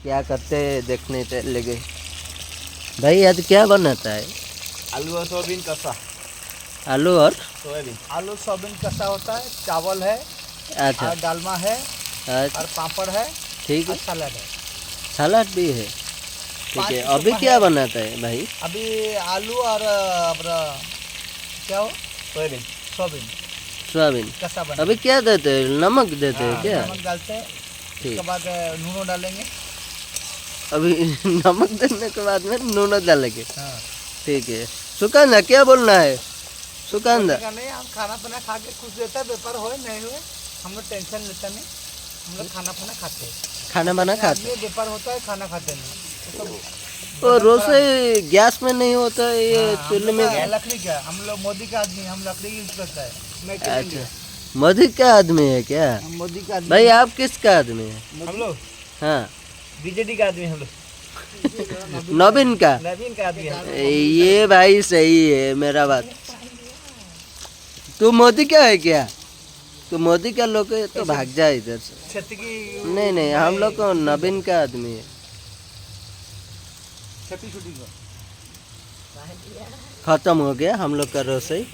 क्या करते हैं देखने लगे। भाई आज क्या बनाता है? आलू और सोयाबीन कसा। आलू और सोयाबीन, आलू सोयाबीन कसा होता है, चावल है अच्छा और डालमा है अच्छा और पापड़ है ठीक है। और सलाद है। सलाद भी है ठीक है। 5 अभी रुपये क्या है। बनाता है भाई? अभी आलू और अपना क्या हो, सोयाबीन सोयाबीन सोयाबीन। कसा बना। अभी क्या देते हैं? नमक देते हैं हाँ, क्या? नमक डालते हैं, ठीक। उसके बाद नून डालेंगे। अभी नमक देने के बाद में नून डालेंगे। हाँ, ठीक है। सुकांदा क्या बोलना है? सुकांदा बोलने का नहीं, हम खाना पीना खा के खुश रहता है, व्यापार होए नहीं हुए हम लोग टेंशन लेता नहीं। हम लोग खाना पीना खाते हैं। खाना बना खाते। आदमी व्यापार होता है, खाना खाते नहीं तो सब और रोसे गैस में नहीं होता है, ये हाँ, चूल्हे में। लकड़ी का, हम लोग मोदी का आदमी, हम लकड़ी यूज करता है। Make in India. अच्छा मोदी का आदमी है क्या? हम मोदी का आदमी। भाई आप किसका आदमी है? हम लोग हाँ बीजेडी का आदमी, हम लोग नवीन का। नवीन का आदमी है। ये भाई सही है मेरा बात। तू मोदी का है क्या? तू मोदी का लोग है तो भाग जा इधर से। छत की नहीं नहीं हम लोग को नवीन का आदमी है। छठी छुट्टी को खत्म हो गया हम लोग का रसोई।